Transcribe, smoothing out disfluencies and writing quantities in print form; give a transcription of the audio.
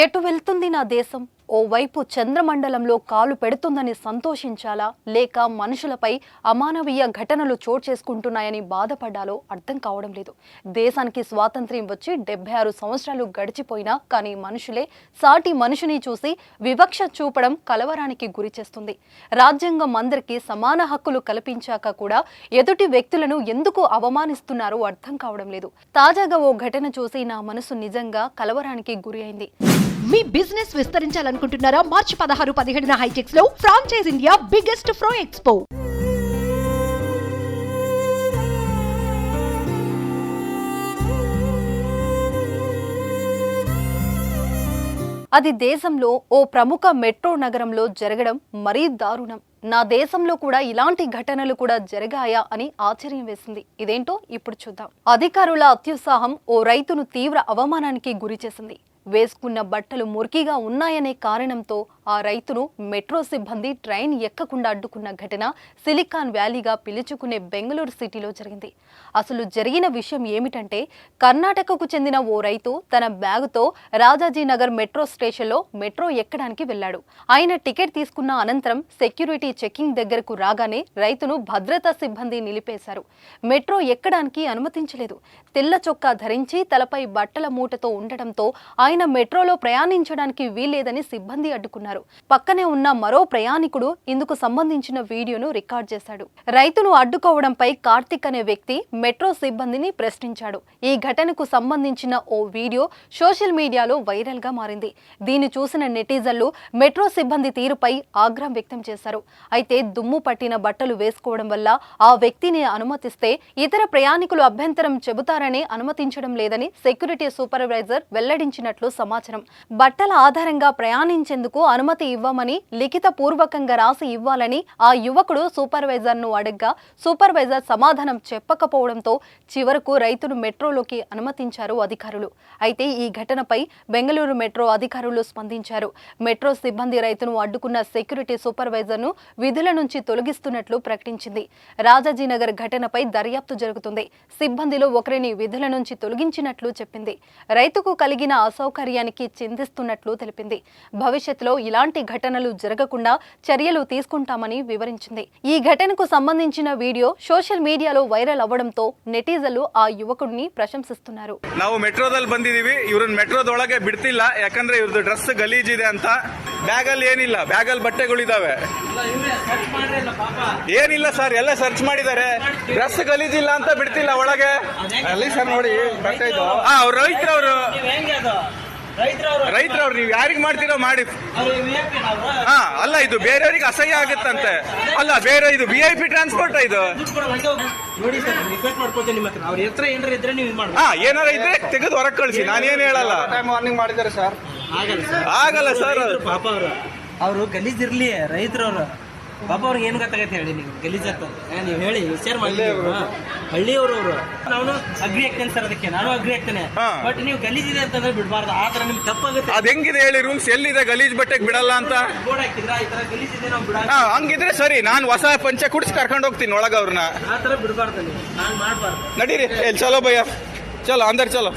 ఎటు వెళ్తుంది నా దేశం? ఓవైపు చంద్రమండలంలో కాలు పెడుతుందని సంతోషించాలా, లేక మనుషులపై అమానవీయ ఘటనలు చోటు చేసుకుంటున్నాయని బాధపడాలో అర్థం కావడం లేదు. దేశానికి స్వాతంత్ర్యం వచ్చి 76 సంవత్సరాలు గడిచిపోయినా కానీ మనుషులే సాటి మనుషుని చూసి వివక్ష చూపడం కలవరానికి గురి చేస్తుంది. రాజ్యాంగం అందరికీ సమాన హక్కులు కల్పించాక కూడా ఎదుటి వ్యక్తులను ఎందుకు అవమానిస్తున్నారో అర్థం కావడం లేదు. తాజాగా ఓ ఘటన చూసి నా మనసు నిజంగా కలవరానికి గురి అయింది. మీ బిజినెస్ విస్తరించాలనుకుంటున్నారా? మార్చి 16-17 హైటెక్స్ లో ఫ్రాంచైజ్ ఇండియా బిగ్గెస్ట్ ఫ్రో ఎక్స్పో. అది దేశంలో ఓ ప్రముఖ మెట్రో నగరంలో జరగడం మరీ దారుణం. నా దేశంలో కూడా ఇలాంటి ఘటనలు కూడా జరిగాయా అని ఆశ్చర్యం వేసింది. ఇదేంటో ఇప్పుడు చూద్దాం. అధికారుల అత్యుత్సాహం ఓ రైతును తీవ్ర అవమానానికి గురి చేసింది. వేసుకున్న బట్టలు మురికిగా ఉన్నాయనే కారణంతో ఆ రైతును మెట్రో సిబ్బంది ట్రైన్ ఎక్కకుండా అడ్డుకున్న ఘటన సిలికాన్ వ్యాలీగా పిలుచుకునే బెంగళూరు సిటీలో జరిగింది. అసలు జరిగిన విషయం ఏమిటంటే, కర్ణాటకకు చెందిన ఓ రైతు తన బ్యాగుతో రాజాజీనగర్ మెట్రో స్టేషన్లో మెట్రో ఎక్కడానికి వెళ్లాడు. ఆయన టికెట్ తీసుకున్న అనంతరం సెక్యూరిటీ చెకింగ్ దగ్గరకు రాగానే రైతును భద్రతా సిబ్బంది నిలిపేశారు. మెట్రో ఎక్కడానికి అనుమతించలేదు. తెల్ల చొక్కా ధరించి తలపై బట్టల మూటతో ఉండటంతో ఆయన మెట్రోలో ప్రయాణించడానికి వీల్లేదని సిబ్బంది అడ్డుకున్నారు. పక్కనే ఉన్న మరో ప్రయాణికుడు ఇందుకు సంబంధించిన వీడియోను రికార్డ్ చేశాడు. రైతును అడ్డుకోవడంపై కార్తిక్ అనే వ్యక్తి మెట్రో సిబ్బందిని ప్రశ్నించాడు. ఈ ఘటనకు సంబంధించిన ఓ వీడియో సోషల్ మీడియాలో వైరల్ గా మారింది. దీన్ని చూసిన నెటిజన్లు మెట్రో సిబ్బంది తీరుపై ఆగ్రహం వ్యక్తం చేశారు. అయితే దుమ్ము పట్టిన బట్టలు వేసుకోవడం వల్ల ఆ వ్యక్తిని అనుమతిస్తే ఇతర ప్రయాణికులు అభ్యంతరం చెబుతారని అనుమతించడం లేదని సెక్యూరిటీ సూపర్వైజర్ వెల్లడించినట్లు సమాచారం. బట్టల ఆధారంగా ప్రయాణించేందుకు అనుమతి ఇవ్వమని లిఖిత పూర్వకంగా రాసి ఇవ్వాలని ఆ యువకుడు సూపర్వైజర్ ను అడగ్గా సూపర్వైజర్ సమాధానం చెప్పకపోవడంతో చివరకు రైతును మెట్రోలోకి అనుమతించారు అధికారులు. అయితే ఈ ఘటనపై బెంగళూరు మెట్రో అధికారులు స్పందించారు. మెట్రో సిబ్బంది రైతును అడ్డుకున్న సెక్యూరిటీ సూపర్వైజర్ ను విధుల నుంచి తొలగిస్తున్నట్లు ప్రకటించింది. రాజాజీనగర్ ఘటనపై దర్యాప్తు జరుగుతుంది. సిబ్బందిలో ఒకరిని విధుల నుంచి తొలగించినట్లు చెప్పింది. రైతుకు కలిగిన అసౌకర్యానికి చింతిస్తున్నట్లు తెలిపింది. భవిష్యత్తులో ఇలాంటి ఘటనలు జరగకుండా చర్యలు తీసుకుంటామని వివరించింది. ఈ ఘటనకు సంబంధించిన వీడియో సోషల్ మీడియాలో వైరల్ అవ్వడంతో నెటిజన్లు ఆ ಯುವಕುడిని ಪ್ರಶಂಸಿಸುತ್ತಾರೆ. ನಾವು ಮೆಟ್ರೋದಲ್ಲಿ ಬಂದಿದೀವಿ. ಇವ್ರನ್ನ ಮೆಟ್ರೋದೊಳಗೆ ಬಿಡ್ತಿಲ್ಲ, ಯಾಕಂದ್ರೆ ಇವ್ರದ್ದು ಡ್ರೆಸ್ ಗಲೀಜ್ ಇದೆ ಅಂತ. ಬ್ಯಾಗ್ ಅಲ್ಲಿ ಏನಿಲ್ಲ, ಬ್ಯಾಗ್ ಅಲ್ಲಿ ಬಟ್ಟೆಗಳಿದಾವೆ. ಏನಿಲ್ಲ ಸರ್, ಎಲ್ಲ ಸರ್ಚ್ ಮಾಡಿದ್ದಾರೆ. ಡ್ರೆಸ್ ಗಲೀಜ್ ಇಲ್ಲ ಅಂತ ಬಿಡ್ತಿಲ್ಲ ಒಳಗೆ. ಅಲ್ಲಿ ಸರ್ ನೋಡಿ ಬಟ್ಟೆ ಇದು. ಅವ್ರು ರೈತರವರು ನೀವು ಯಾರಿಗ್ ಮಾಡ್ತೀರೋ ಮಾಡಿ. ಅಲ್ಲ, ಇದು ಬೇರೆಯವ್ರಿಗೆ ಅಸಹ್ಯ ಆಗುತ್ತಂತೆ. ಅಲ್ಲ, ಬೇರೆ ಇದು VIP ಟ್ರಾನ್ಸ್ಪೋರ್ಟ್ ಇದು. ನೋಡಿ ಸರ್, ರಿಕ್ವೆಸ್ಟ್ ಮಾಡ್ಕೊಳ್ತೇನೆ ನಿಮ್ಮ ಹತ್ರ. ಅವ್ರ ಹತ್ರ ಏನಾರ ಇದ್ರೆ ನೀವು ಮಾಡಿ. ಏನಾರ ಇದ್ರೆ ತೆಗೆದು ಹೊರಗೆ ಕಳಿಸಿ, ನಾನೇನು ಹೇಳಲ್ಲ. ವಾರ್ನಿಂಗ್ ಮಾಡಿದ್ದಾರೆ ಸರ್. ಆಗಲ್ಲ ಸರ್. ಪಾಪ ಅವರು ಗಲೀಜಿರ್ಲಿ, ರೈತರವ್ರು ಪಾಪ ಅವ್ರಿಗೆ ಏನ್ ಗೊತ್ತಾಗತ್ತೆ ಹೇಳಿ. ನೀವು ಗಲೀಜ್ ಆಗ್ತದೆ ನೀವು ಹೇಳಿ, ವಿಚಾರ ಮಾಡಿ. ಹಳ್ಳಿಯವರು ನಾನು ಅಗ್ರಿ ಆಗ್ತೇನೆ ಸರ್, ಅದಕ್ಕೆ ನಾನು ಅಗ್ರಿ ಆಗ್ತೇನೆ. ಬಟ್ ನೀವು ಗಲೀಜ್ ಇದೆ ಅಂತಂದ್ರೆ ಬಿಡಬಾರ್ದು. ಆ ತರ ನಿಮ್ಗೆ ತಪ್ಪಾಗುತ್ತೆ. ಅದ್ ಹೆಂಗಿದೆ ಹೇಳಿ, ರೂಲ್ಸ್ ಎಲ್ಲಿದೆ ಗಲೀಜ್ ಬಟ್ಟೆಗೆ ಬಿಡಲ್ಲ ಅಂತ ಬೋರ್ಡ್ ಹಾಕಿದ್ರ ಈ ತರ ಗಲೀಜ್ ಇದೆ ನಾವು ಬಿಡ. ಹಂಗಿದ್ರೆ ಸರಿ, ನಾನು ಹೊಸ ಪಂಚೆ ಕುಡಿಸಿ ಕರ್ಕೊಂಡು ಹೋಗ್ತೀನಿ ಒಳಗ ಅವ್ರನ್ನ. ಆ ತರ ಬಿಡಬಾರ್ದು, ನೀವು ನಾನು ಮಾಡಬಾರ್ದು. ನಡೀರಿ, ಚಲೋ ಭಯ್ಯ, ಚಲೋ ಅಂದರ್ ಚಲೋ.